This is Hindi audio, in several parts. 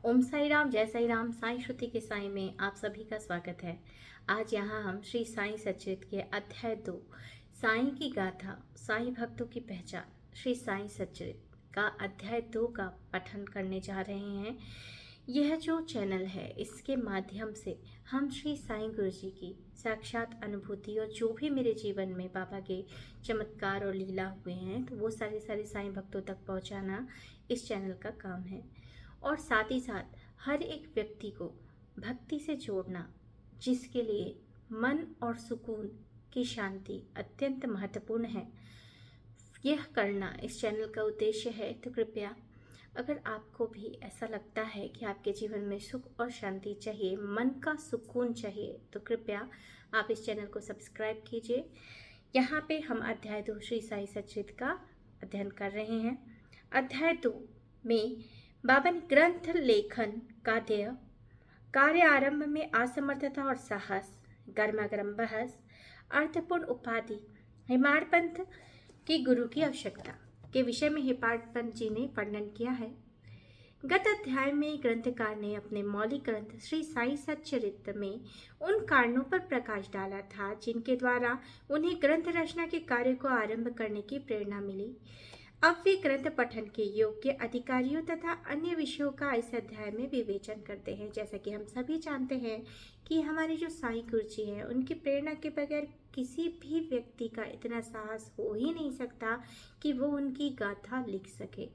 ओम साई राम, जय साई राम। साई श्रुति के साई में आप सभी का स्वागत है। आज यहाँ हम श्री साई सच्चित के अध्याय 2 साई की गाथा, साई भक्तों की पहचान, श्री साई सच्चित का अध्याय 2 का पठन करने जा रहे हैं। यह जो चैनल है, इसके माध्यम से हम श्री साई गुरु जी की साक्षात अनुभूति और जो भी मेरे जीवन में बाबा के चमत्कार और लीला हुए हैं, तो वो सारे साई भक्तों तक पहुँचाना इस चैनल का काम है। और साथ ही साथ हर एक व्यक्ति को भक्ति से जोड़ना, जिसके लिए मन और सुकून की शांति अत्यंत महत्वपूर्ण है, यह करना इस चैनल का उद्देश्य है। तो कृपया, अगर आपको भी ऐसा लगता है कि आपके जीवन में सुख और शांति चाहिए, मन का सुकून चाहिए, तो कृपया आप इस चैनल को सब्सक्राइब कीजिए। यहाँ पे हम अध्याय 2 श्री साई सच्चित का अध्ययन कर रहे हैं। अध्याय 2 में बाबा ने ग्रंथ लेखन का ध्येय, कार्य आरंभ में असमर्थता और साहस, गर्मा गर्म बहस, अर्थपूर्ण उपाधि, हेमाड पंथ की गुरु की आवश्यकता के विषय में हेमाड पंथ जी ने वर्णन किया है। गत अध्याय में ग्रंथकार ने अपने मौलिक ग्रंथ श्री साई सच्चरित्र में उन कारणों पर प्रकाश डाला था जिनके द्वारा उन्हें ग्रंथ रचना के कार्य को आरंभ करने की प्रेरणा मिली। अब वे ग्रंथ पठन के योग्य अधिकारियों तथा अन्य विषयों का इस अध्याय में विवेचन करते हैं। जैसा कि हम सभी जानते हैं कि हमारे जो साई गुरु जी हैं, उनकी प्रेरणा के बगैर किसी भी व्यक्ति का इतना साहस हो ही नहीं सकता कि वो उनकी गाथा लिख सके।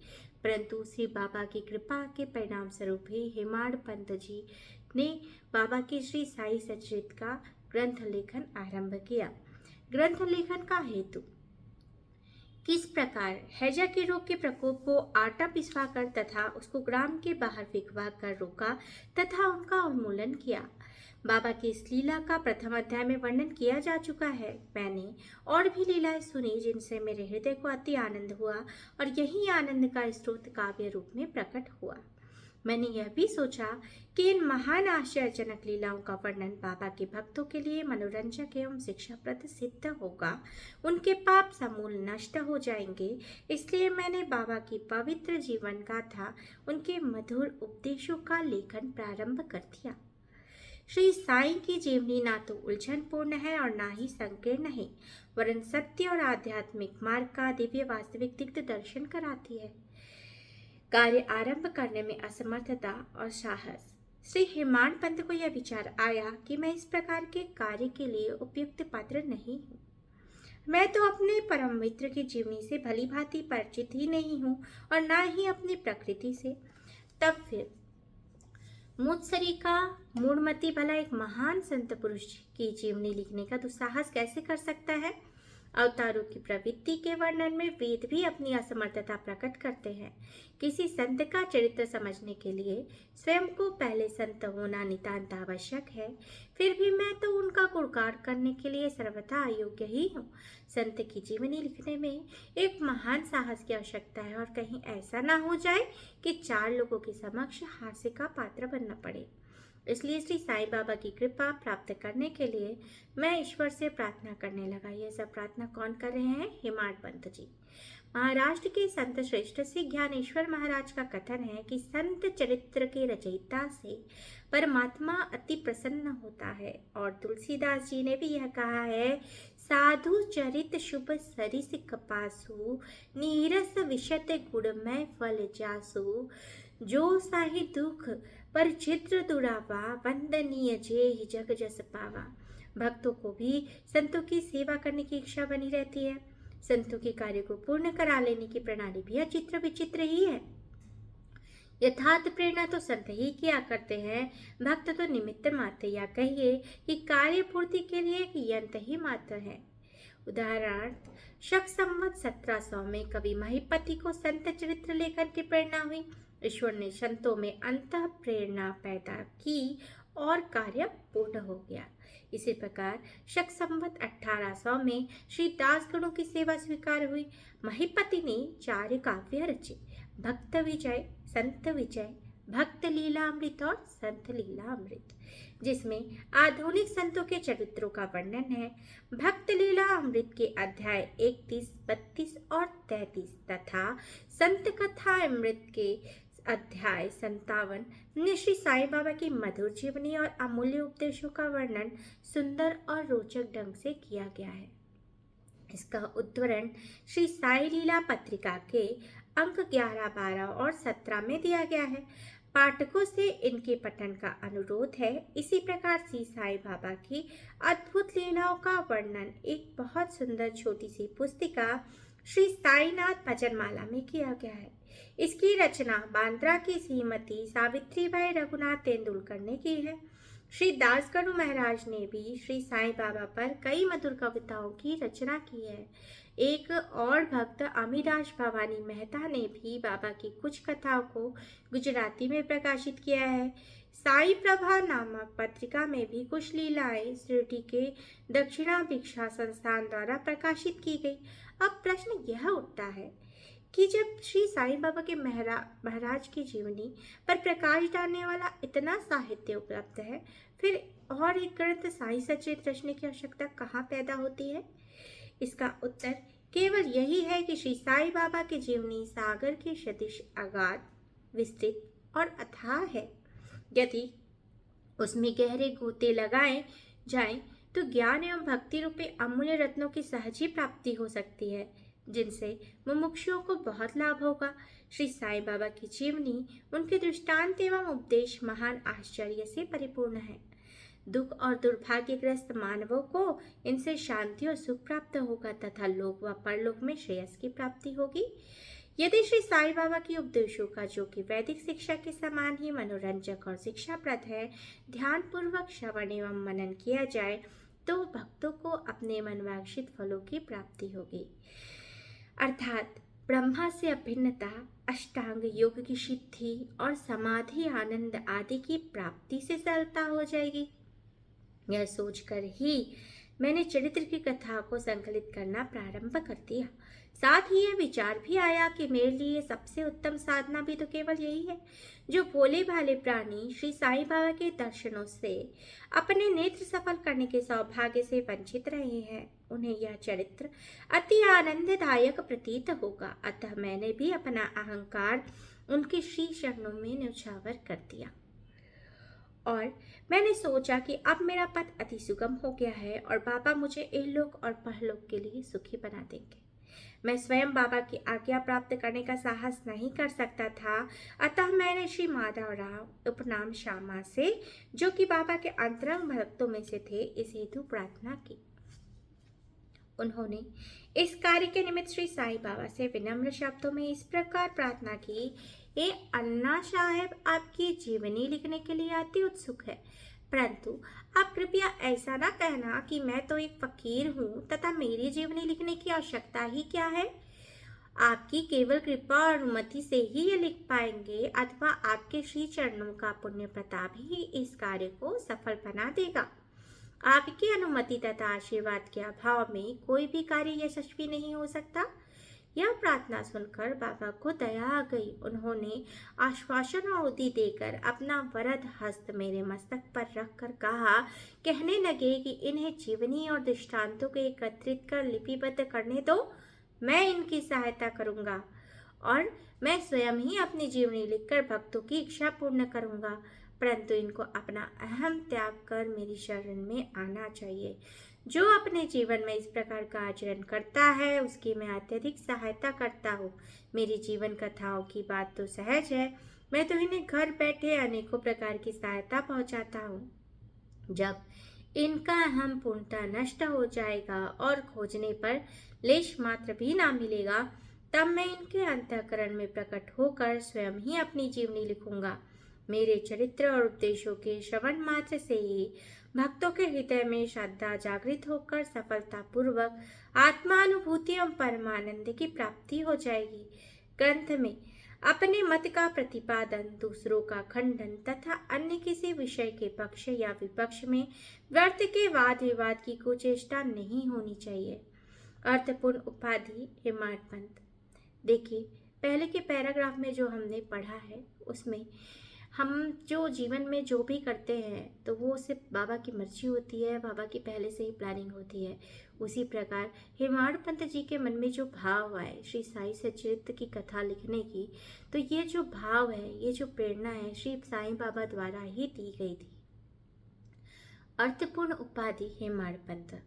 परंतु श्री बाबा की कृपा के परिणाम स्वरूप ही हेमाड पंत जी ने बाबा के श्री साई सच्चित का ग्रंथ लेखन आरंभ किया। ग्रंथ लेखन का हेतु, किस प्रकार हैजा के रोग के प्रकोप को आटा पिसवा कर तथा उसको ग्राम के बाहर फिकवा कर रोका तथा उनका उन्मूलन किया। बाबा की इस लीला का प्रथम अध्याय में वर्णन किया जा चुका है। मैंने और भी लीलाएं सुनी जिनसे मेरे हृदय को अति आनंद हुआ और यही आनंद का स्रोत काव्य रूप में प्रकट हुआ। मैंने यह भी सोचा कि इन महान आश्चर्यजनक लीलाओं का वर्णन बाबा के भक्तों के लिए मनोरंजक एवं शिक्षाप्रद सिद्ध होगा। उनके पाप समूल नष्ट हो जाएंगे। इसलिए मैंने बाबा की पवित्र जीवन गाथा, उनके मधुर उपदेशों का लेखन प्रारंभ कर दिया। श्री साई की जीवनी ना तो उलझनपूर्ण है और ना ही संकीर्ण है, वरन सत्य और आध्यात्मिक मार्ग का दिव्य वास्तविक दिग्ध दर्शन कराती है। कार्य आरंभ करने में असमर्थता और साहस। श्री हेमाड पंत को यह विचार आया कि मैं इस प्रकार के कार्य के लिए उपयुक्त पात्र नहीं हूँ। मैं तो अपने परम मित्र की जीवनी से भली भांति परिचित ही नहीं हूँ और ना ही अपनी प्रकृति से। तब फिर मुझसरी का मूढ़मती भला एक महान संत पुरुष की जीवनी लिखने का दुस्साहस कैसे कर सकता है? अवतारों की प्रवृत्ति के वर्णन में वेद भी अपनी असमर्थता प्रकट करते हैं। किसी संत का चरित्र समझने के लिए स्वयं को पहले संत होना नितांत आवश्यक है। फिर भी मैं तो उनका गुणगान करने के लिए सर्वथा अयोग्य ही हूँ। संत की जीवनी लिखने में एक महान साहस की आवश्यकता है और कहीं ऐसा ना हो जाए कि 4 लोगों के समक्ष हास्य का पात्र बनना पड़े। इसलिए श्री साईं बाबा की कृपा प्राप्त करने के लिए मैं ईश्वर से प्रार्थना करने लगा। यह सब प्रार्थना कौन कर रहे हैं? हेमाड पंत जी। महाराष्ट्र के संत श्रेष्ठ श्री ज्ञानेश्वर महाराज का कथन है कि संत चरित्र के रचयिता से परमात्मा अति प्रसन्न होता है। और तुलसीदास जी ने भी यह कहा है, साधु चरित शुभ सरिस कपासु, नीरस विशत गुणमय फल जासु, जो साहि दुख पर चित्र दुरावा, वंदनीय जे जग जस पावा। भक्तों को भी संतों की सेवा करने की इच्छा बनी रहती है। संतों के कार्य को पूर्ण करा लेने की प्रणाली भी अचित्र विचित्र ही है। यथार्थ प्रेरणा तो संत ही किया करते हैं, भक्त तो निमित्त मात्र, या कहिए कि कार्य पूर्ति के लिए एक यंत्र ही मात्र है। उदाहरणार्थ, शक संवत 1700 में कवि महिपति को संत चरित्र लेखन की प्रेरणा हुई। ईश्वर ने संतों में अंतः प्रेरणा पैदा की और कार्य पूर्ण हो गया। इसी प्रकार शक संवत 1800 में श्री दासगणों की सेवा स्वीकार हुई। महिपति ने 4 काव्य रचे, भक्त विजय, संत विजय, भक्त लीलामृत और संत लीलामृत, जिसमें आधुनिक संतों के चरित्रों का वर्णन है। भक्त लीलामृत के अध्याय 31, 32 और 33 तथा संत कथा अमृत के अध्याय 57 में श्री साईं बाबा की मधुर जीवनी और अमूल्य उपदेशों का वर्णन सुंदर और रोचक ढंग से किया गया है। इसका उद्धरण श्री साई लीला पत्रिका के अंक 11, 12 और 17 में दिया गया है। पाठकों से इनके पठन का अनुरोध है। इसी प्रकार श्री साई बाबा की अद्भुत लीलाओं का वर्णन एक बहुत सुंदर छोटी सी पुस्तिका श्री साईनाथ भजनमाला में किया गया है। इसकी रचना बांद्रा की श्रीमती सावित्रीबाई रघुनाथ तेंदुलकर ने की है। श्री दासगणु महाराज ने भी श्री साईं बाबा पर कई मधुर कविताओं की रचना की है। एक और भक्त अमीराज भवानी मेहता ने भी बाबा की कुछ कथाओं को गुजराती में प्रकाशित किया है। साई प्रभा नामक पत्रिका में भी कुछ लीलाएं शिरडी के दक्षिणाभिक्षा संस्थान द्वारा प्रकाशित की गई। अब प्रश्न यह उठता है कि जब श्री साईं बाबा के महाराज की जीवनी पर प्रकाश डालने वाला इतना साहित्य उपलब्ध है, फिर और एक ग्रंथ साई सचेत रचने की आवश्यकता कहाँ पैदा होती है? इसका उत्तर केवल यही है कि श्री साईं बाबा की जीवनी सागर के सदृश अगाध, विस्तृत और अथाह है। यदि उसमें गहरे गोते लगाए जाएं तो ज्ञान एवं भक्ति रूपी अमूल्य रत्नों की सहज ही प्राप्ति हो सकती है, जिनसे मुमुक्षुओं को बहुत लाभ होगा। श्री साईं बाबा की जीवनी, उनके दृष्टांत एवं उपदेश महान आश्चर्य से परिपूर्ण है। दुख और दुर्भाग्यग्रस्त मानवों को इनसे शांति और सुख प्राप्त होगा तथा लोक व परलोक में श्रेयस की प्राप्ति होगी। यदि श्री साईं बाबा की उपदेशों का, जो कि वैदिक शिक्षा के समान ही मनोरंजक और शिक्षाप्रद है, ध्यानपूर्वक श्रवण एवं मनन किया जाए तो भक्तों को अपने मनवांछित फलों की प्राप्ति होगी, अर्थात ब्रह्मा से अभिन्नता, अष्टांग योग की सिद्धि और समाधि आनंद आदि की प्राप्ति से सरलता हो जाएगी। यह सोचकर ही मैंने चरित्र की कथा को संकलित करना प्रारंभ कर दिया। साथ ही यह विचार भी आया कि मेरे लिए सबसे उत्तम साधना भी तो केवल यही है। जो भोले भाले प्राणी श्री साईं बाबा के दर्शनों से अपने नेत्र सफल करने के सौभाग्य से वंचित रहे हैं, उन्हें यह चरित्र अति आनंददायक प्रतीत होगा। अतः मैंने भी अपना अहंकार उनके श्री चरणों में न्यौछावर कर दिया और मैंने सोचा कि अब मेरा पथ अति सुगम हो गया है और बाबा मुझे इहलोक और परलोक के लिए सुखी बना देंगे। मैं स्वयं बाबा की आज्ञा प्राप्त करने का साहस नहीं कर सकता था, अतः मैंने श्री माधव राव उपनाम श्यामा से, जो कि बाबा के अंतरंग भक्तों में से थे, इस हेतु प्रार्थना की। उन्होंने इस कार्य के निमित्त श्री साईं बाबा से विनम्र शब्दों में इस प्रकार प्रार्थना की, ए अन्ना साहेब, आपकी जीवनी लिखने के लिए अति उत्सुक है, परंतु आप कृपया ऐसा ना कहना कि मैं तो एक फकीर हूँ तथा मेरी जीवनी लिखने की आवश्यकता ही क्या है। आपकी केवल कृपा और अनुमति से ही ये लिख पाएंगे, अथवा आपके श्री चरणों का पुण्य प्रताप ही इस कार्य को सफल बना देगा। आपकी अनुमति तथा आशीर्वाद के अभाव में कोई भी कार्य यशस्वी नहीं हो सकता। यह प्रार्थना सुनकर बाबा को दया आ गई। उन्होंने आश्वासन और उदी देकर अपना वरद हस्त मेरे मस्तक पर रखकर कहा, कहने लगे कि इन्हें जीवनी और दृष्टांतों को एकत्रित कर लिपिबद्ध करने दो, मैं इनकी सहायता करूंगा और मैं स्वयं ही अपनी जीवनी लिखकर भक्तों की इच्छा पूर्ण करूंगा, परंतु इनको अपना अहम त्याग कर मेरी शरण में आना चाहिए। जो अपने जीवन में इस प्रकार का आचरण करता है उसकी मैं अत्यधिक सहायता करता हूँ। मेरी जीवन कथाओं की बात तो सहज है, मैं तो इन्हें घर बैठे अनेकों प्रकार की सहायता पहुँचाता हूँ। जब इनका अहम पूर्णतः नष्ट हो जाएगा और खोजने पर लेश मात्र भी ना मिलेगा, तब मैं इनके अंतःकरण में प्रकट होकर स्वयं ही अपनी जीवनी लिखूंगा। मेरे चरित्र और उपदेशों के श्रवण मात्र से ही भक्तों के हृदय में श्रद्धा जागृत होकर सफलतापूर्वक आत्मानुभूति एवं परमानंद की प्राप्ति हो जाएगी। ग्रंथ में अपने मत का प्रतिपादन, दूसरों का खंडन तथा अन्य किसी विषय के पक्ष या विपक्ष में व्यर्थ के वाद विवाद की कुचेष्टा नहीं होनी चाहिए। अर्थपूर्ण उपाधि हेमाडपंत। देखिए, पहले के पैराग्राफ में जो हमने पढ़ा है उसमें हम जो जीवन में जो भी करते हैं तो वो सिर्फ बाबा की मर्जी होती है, बाबा की पहले से ही प्लानिंग होती है। उसी प्रकार हेमाड़ पंत जी के मन में जो भाव आए श्री साई सच्चिदानंद की कथा लिखने की, तो ये जो भाव है, ये जो प्रेरणा है, श्री साईं बाबा द्वारा ही दी गई थी। अर्थपूर्ण उपाधि हेमाड़ पंत।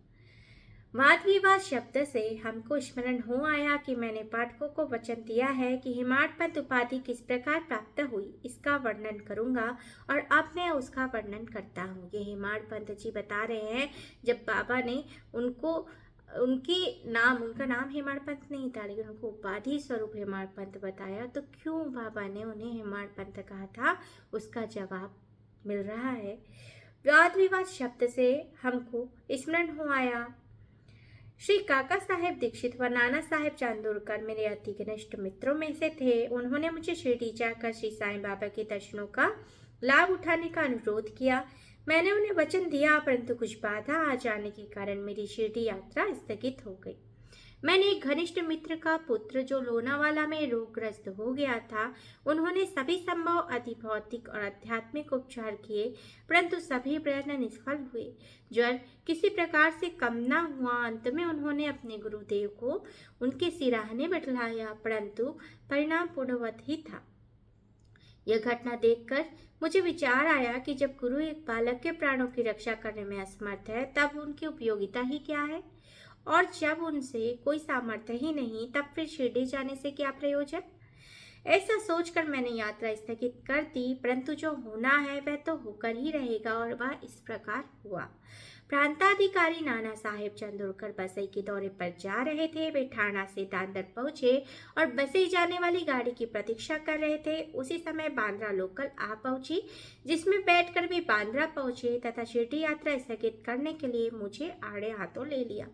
वाद विवाद शब्द से हमको स्मरण हो आया कि मैंने पाठकों को वचन दिया है कि हेमाड़ पंत उपाधि किस प्रकार प्राप्त हुई, इसका वर्णन करूंगा और अब मैं उसका वर्णन करता हूँ। ये हेमाड़ पंत जी बता रहे हैं, जब बाबा ने उनको उनका नाम हेमाड़ पंत नहीं था, लेकिन उनको उपाधि स्वरूप हेमाड़ पंत बताया, तो क्यों बाबा ने उन्हें हेमाड़ पंत कहा था, उसका जवाब मिल रहा है। वाद विवाद शब्द से हमको स्मरण हो आया, श्री काका साहेब दीक्षित व नाना साहेब चांदोरकर मेरे अति घनिष्ठ मित्रों में से थे। उन्होंने मुझे शिरडी जाकर श्री साईं बाबा के दर्शनों का लाभ उठाने का अनुरोध किया। मैंने उन्हें वचन दिया, परंतु कुछ बाधा आ जाने के कारण मेरी शिरडी यात्रा स्थगित हो गई। मैंने एक घनिष्ठ मित्र का पुत्र जो लोनावाला में रोगग्रस्त हो गया था, उन्होंने सभी संभव अधिभौतिक और आध्यात्मिक उपचार किए, परंतु सभी प्रयत्न निष्फल हुए। ज्वर किसी प्रकार से कम न हुआ। अंत में उन्होंने अपने गुरुदेव को उनके सिराहने बैठाया, परंतु परिणाम पूर्णवत ही था। यह घटना देखकर मुझे विचार आया कि जब गुरु एक बालक के प्राणों की रक्षा करने में असमर्थ है, तब उनकी उपयोगिता ही क्या है, और जब उनसे कोई सामर्थ्य ही नहीं, तब फिर शिरडी जाने से क्या प्रयोजन। ऐसा सोचकर मैंने यात्रा स्थगित कर दी, परंतु जो होना है वह तो होकर ही रहेगा, और वह इस प्रकार हुआ। प्रांताधिकारी नाना साहेब चंदोरकर बसई के दौरे पर जा रहे थे। वे ठाणा से दादर पहुंचे और बसई जाने वाली गाड़ी की प्रतीक्षा कर रहे थे। उसी समय बांद्रा लोकल आ पहुंची, जिसमें बैठकर वे बांद्रा पहुंचे तथा शिरडी यात्रा स्थगित करने के लिए मुझे आड़े हाथों ले लिया।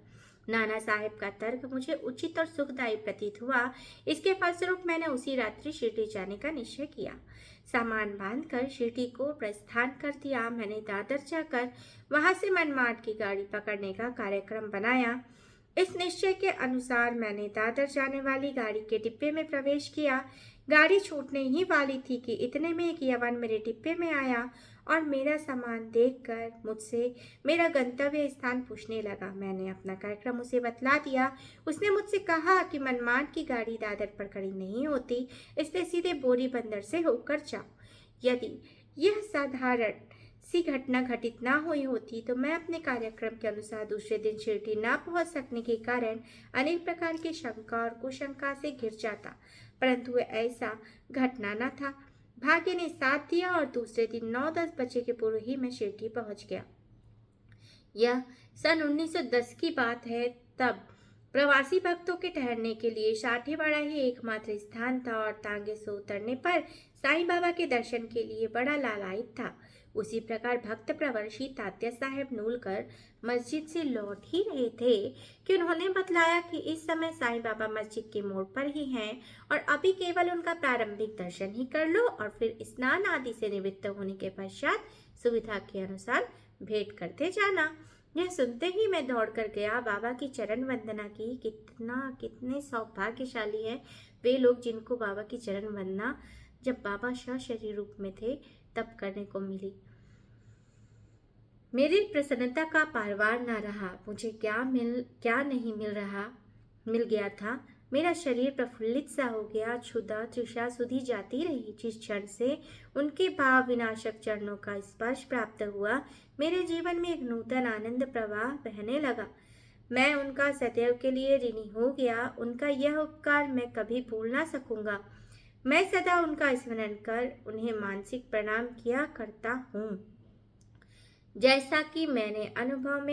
नाना साहेब का तर्क मुझे उचित और सुखदायी प्रतीत हुआ। इसके फलस्वरूप मैंने उसी रात्रि शिरडी जाने का निश्चय किया। सामान बांधकर शिरडी को प्रस्थान कर दिया। मैंने दादर जाकर वहां से मनमाड की गाड़ी पकड़ने का कार्यक्रम बनाया। इस निश्चय के अनुसार मैंने दादर जाने वाली गाड़ी के डिब्बे में प्रवेश किया। गाड़ी छूटने ही वाली थी कि इतने में एक यवन मेरे डिब्बे में आया और मेरा सामान देखकर मुझसे मेरा गंतव्य स्थान पूछने लगा। मैंने अपना कार्यक्रम उसे बतला दिया। उसने मुझसे कहा कि मनमाड की गाड़ी दादर पर खड़ी नहीं होती, इसलिए सीधे बोरी बंदर से होकर जाओ। यदि यह साधारण सी घटना घटित ना हुई होती तो मैं अपने कार्यक्रम के अनुसार दूसरे दिन शिरडी ना पहुंच सकने के कारण अनेक प्रकार की शंका और कुशंका से घिर जाता, परंतु ऐसा घटना न था। भाग्य ने साथ दिया और दूसरे दिन 9-10 बजे के पूर्व ही मैं शिरडी पहुंच गया। यह सन 1910 की बात है। तब प्रवासी भक्तों के ठहरने के लिए साठीवाड़ा ही एकमात्र स्थान था और तांगे से उतरने पर साईं बाबा के दर्शन के लिए बड़ा लालायित था। उसी प्रकार भक्त प्रवर्षी तात्या साहेब नूलकर मस्जिद से लौट ही रहे थे कि उन्होंने बतलाया कि इस समय साईं बाबा मस्जिद के मोड़ पर ही हैं और अभी केवल उनका प्रारंभिक दर्शन ही कर लो और फिर स्नान आदि से निवृत्त होने के पश्चात सुविधा के अनुसार भेंट करते जाना। यह सुनते ही मैं दौड़कर गया, बाबा की चरण वंदना की। कितने सौभाग्यशाली हैं वे लोग जिनको बाबा की चरण वंदना जब बाबा सशरीर रूप में थे तब करने को मिली। मेरी प्रसन्नता का पारवार न रहा। मुझे क्या नहीं मिल गया था। मेरा शरीर प्रफुल्लित सा हो गया। क्षुधा तृषा सुधी जाती रही। जिस क्षण से उनके भाव विनाशक चरणों का स्पर्श प्राप्त हुआ, मेरे जीवन में एक नूतन आनंद प्रवाह बहने लगा। मैं उनका सदैव के लिए ऋणी हो गया। उनका यह उपकार मैं कभी भूल ना सकूंगा। मैं सदा उनका स्मरण कर उन्हें मानसिक प्रणाम किया करता हूँ। जैसा कि मेरे अनुभव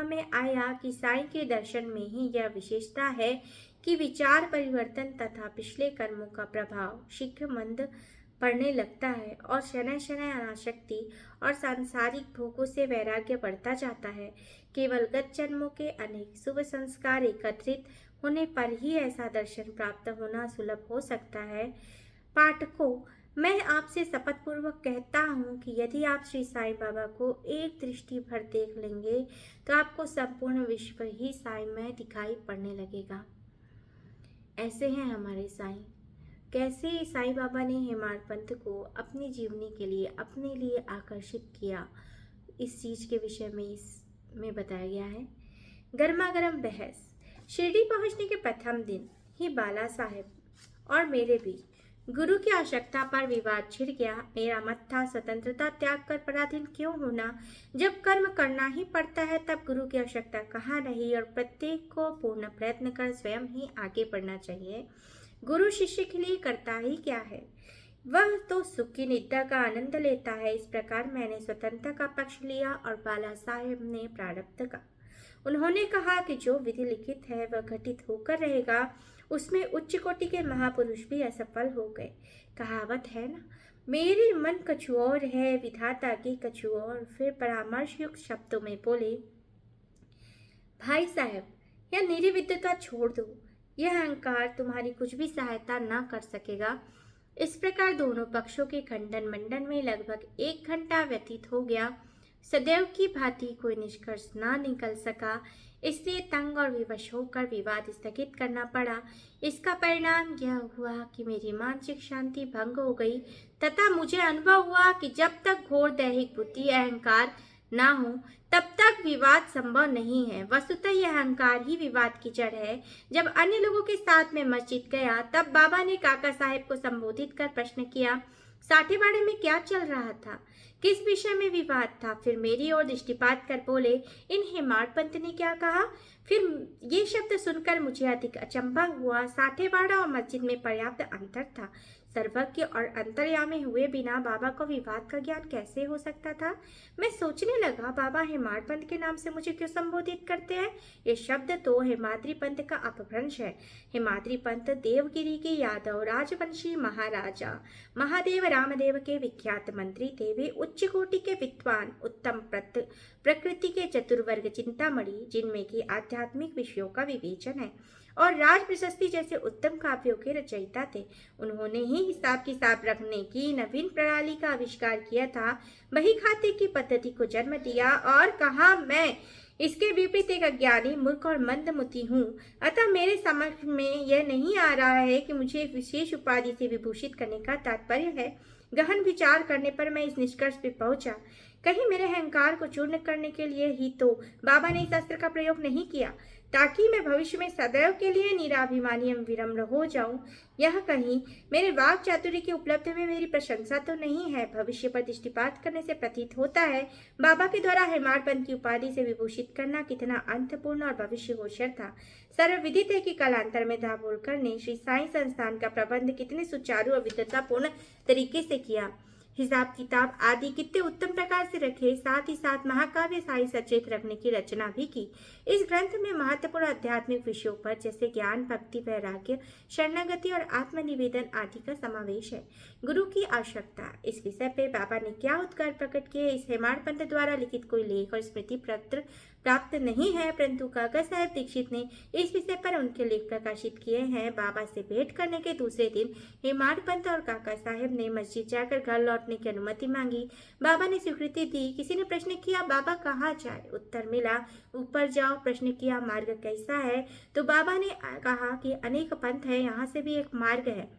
में आया कि साईं के दर्शन में ही यह विशेषता है कि विचार परिवर्तन तथा पिछले कर्मों का प्रभाव शीघ्र मंद पड़ने लगता है और शनय शनय अनासक्ति और सांसारिक भोगों से वैराग्य बढ़ता जाता है। केवल गत जन्मों के अनेक शुभ संस्कार एकत्रित होने पर ही ऐसा दर्शन प्राप्त होना सुलभ हो सकता है। पाठकों, मैं आपसे शपथ पूर्वक कहता हूँ कि यदि आप श्री साईं बाबा को एक दृष्टि भर देख लेंगे तो आपको संपूर्ण विश्व ही साईं में दिखाई पड़ने लगेगा। ऐसे हैं हमारे साईं। कैसे साईं बाबा ने हेमाड पंथ को अपनी जीवनी के लिए अपने लिए आकर्षित किया, इस चीज़ के विषय में इसमें बताया गया है। गर्मा गर्म बहस। शिरडी पहुंचने के प्रथम दिन ही बाला साहेब और मेरे बीच गुरु की आवश्यकता पर विवाद छिड़ गया। मेरा मत था स्वतंत्रता त्याग कर पराधीन क्यों होना, जब कर्म करना ही पड़ता है तब गुरु की आवश्यकता कहाँ रही और प्रत्येक को पूर्ण प्रयत्न कर स्वयं ही आगे बढ़ना चाहिए। गुरु शिष्य के लिए करता ही क्या है, वह तो सुख की निद्रा का आनंद लेता है। इस प्रकार मैंने स्वतंत्रता का पक्ष लिया और बाला साहेब ने प्रारब्ध का। उन्होंने कहा कि जो विधि लिखित है वह घटित होकर रहेगा। उसमें उच्च कोटि के महापुरुष भी असफल हो गए। कहावत है ना, मेरे मन कछु और है, विधाता की कछु और। फिर परामर्श युक्त शब्दों में बोले, भाई साहब, यह निर्विद्यता छोड़ दो, यह अहंकार तुम्हारी कुछ भी सहायता न कर सकेगा। इस प्रकार दोनों पक्षों के खंडन मंडन में लगभग 1 घंटा व्यतीत हो गया। सदैव की भांति कोई निष्कर्ष ना निकल सका, इसलिए तंग और विवश होकर विवाद स्थगित करना पड़ा। इसका परिणाम यह हुआ कि मेरी मानसिक शांति भंग हो गई तथा मुझे अनुभव हुआ कि जब तक घोर दैहिक बुद्धि अहंकार ना हो तब तक विवाद संभव नहीं है। वस्तुतः यह अहंकार ही विवाद की जड़ है। जब अन्य लोगों के साथ में मस्जिद गया तब बाबा ने काका साहेब को संबोधित कर प्रश्न किया, साठेवाड़े में क्या चल रहा था, किस विषय में विवाद था। फिर मेरी ओर दृष्टिपात कर बोले, इन हेमाड पंत ने क्या कहा। फिर ये शब्द सुनकर मुझे अधिक अचंभा हुआ। साठेवाड़ा और मस्जिद में पर्याप्त अंतर था। सर्वज्ञ और अंतर्यामी हुए बिना बाबा को विवाद का ज्ञान कैसे हो सकता था। मैं सोचने लगा, बाबा हेमाड पंत के नाम से मुझे क्यों संबोधित करते हैं। ये शब्द तो हेमाद्री पंत का अपभ्रंश है। हेमाद्री पंत देवगिरी के यादव राजवंशी महाराजा महादेव रामदेव के विख्यात मंत्री थे। वे उच्च कोटि के विद्वान, उत्तम प्रकृति के चतुर्वर्ग चिंतामणि, जिनमें की आध्यात्मिक विषयों का विवेचन है, और राज प्रशस्ति जैसे उत्तम काव्यों के रचयिता थे। उन्होंने ही हिसाब किताब रखने की नवीन प्रणाली का आविष्कार किया था, बही खाते की पद्धति को जन्म दिया और कहा, मैं इसके विपरीत एक अज्ञानी, मूर्ख और मंदमती हूँ। अतः मेरे समझ में यह नहीं आ रहा है कि मुझे विशेष उपाधि से विभूषित करने का तात्पर्य है। गहन विचार करने पर मैं इस निष्कर्ष पे पहुंचा, कहीं मेरे अहंकार को चूर्ण करने के लिए ही तो बाबा ने इस अस्त्र का प्रयोग नहीं किया, ताकि मैं भविष्य में सदैव के लिए निराभिमानी एवं विनम्र हो जाऊं। यह कहीं मेरे वाक चातुर्य की उपलब्धि में मेरी प्रशंसा तो नहीं है। भविष्य पर दृष्टिपात करने से प्रतीत होता है बाबा के द्वारा हेमाड पंत की उपाधि से विभूषित करना कितना अंतपूर्ण और भविष्य गोचर था। सर्वविदित है कि कालांतर में दाभोलकर ने श्री साईं संस्थान का प्रबंध कितने सुचारू और विद्वतापूर्ण तरीके से किया। हिसाब किताब आदि कितने उत्तम प्रकार से रखे, साथ ही साथ महाकाव्य साई सचेत रखने की रचना भी की। इस ग्रंथ में महत्वपूर्ण आध्यात्मिक विषयों पर जैसे ज्ञान, भक्ति, वैराग्य, शरणागति और आत्मनिवेदन आदि का समावेश है। गुरु की आवश्यकता, इस विषय पे बाबा ने क्या उत्कर प्रकट किए। इस हेमाड पंत द्वारा लिखित कोई लेख और स्मृति पत्र प्राप्त नहीं है, परंतु काका साहेब दीक्षित ने इस विषय पर उनके लेख प्रकाशित किए हैं। बाबा से भेंट करने के दूसरे दिन हेमाड पंत और काका साहेब ने मस्जिद जाकर घर लौटने की अनुमति मांगी। बाबा ने स्वीकृति दी। किसी ने प्रश्न किया, बाबा कहाँ जाए। उत्तर मिला, ऊपर जाओ। प्रश्न किया, मार्ग कैसा है, तो बाबा ने कहा कि अनेक पंथ है, यहाँ से भी एक मार्ग है,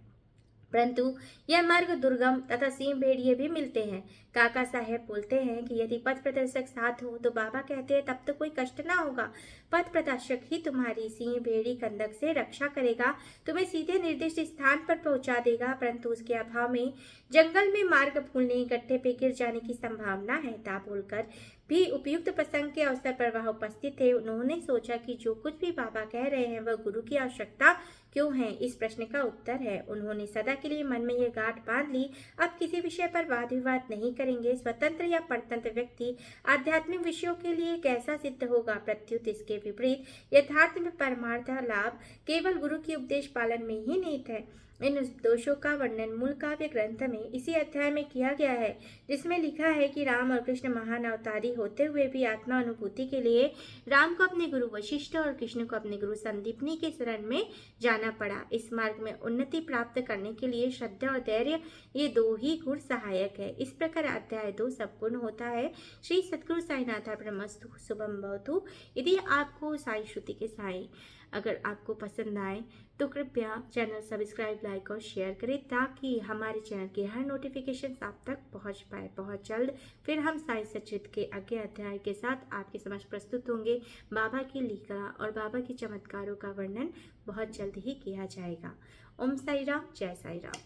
परंतु यह मार्ग दुर्गम तथा सिंह भेड़िए भी मिलते हैं। काका साहेब बोलते हैं कि यदि पथ प्रदर्शक साथ हो तो बाबा कहते हैं तब तो कोई कष्ट ना होगा। पथ प्रदर्शक ही तुम्हारी सिंह भेड़ी कंदक से रक्षा करेगा, तुम्हें सीधे निर्दिष्ट स्थान पर पहुंचा देगा, परंतु उसके अभाव में जंगल में मार्ग भूलने, गड्ढे पे गिर जाने की संभावना है। ता बोलकर भी उपयुक्त प्रसंग के अवसर पर वह उपस्थित थे। उन्होंने सोचा कि जो कुछ भी बाबा कह रहे हैं वह गुरु की आवश्यकता क्यों है, इस प्रश्न का उत्तर है। उन्होंने सदा के लिए मन में यह गांठ बांध ली, अब किसी विषय पर वाद विवाद नहीं करेंगे। स्वतंत्र या परतंत्र व्यक्ति आध्यात्मिक विषयों के लिए कैसा सिद्ध होगा, प्रत्युत इसके विपरीत यथार्थ में परमार्थ लाभ केवल गुरु के उपदेश पालन में ही निहित है। इन दोषों का वर्णन मूल काव्य ग्रंथ में इसी अध्याय में किया गया है, जिसमें लिखा है कि राम और कृष्ण महान अवतारी होते हुए भी आत्मा अनुभूति के लिए राम को अपने गुरु वशिष्ठ और कृष्ण को अपने गुरु संदीपनी के शरण में जाना पड़ा। इस मार्ग में उन्नति प्राप्त करने के लिए श्रद्धा और धैर्य, ये दो ही गुण सहायक है। इस प्रकार अध्याय 2 संपूर्ण होता है। श्री सद्गुरु साईनाथ ब्रह्मस्तु शुभम भवतु। यदि आपको साई श्रुति के साई अगर आपको पसंद आए तो कृपया चैनल सब्सक्राइब, लाइक और शेयर करें ताकि हमारे चैनल की हर नोटिफिकेशन आप तक पहुंच पाए। बहुत जल्द फिर हम साई सचेत के अगले अध्याय के साथ आपके समक्ष प्रस्तुत होंगे। बाबा की लीला और बाबा के चमत्कारों का वर्णन बहुत जल्द ही किया जाएगा। ओम साई राम, जय साई राम।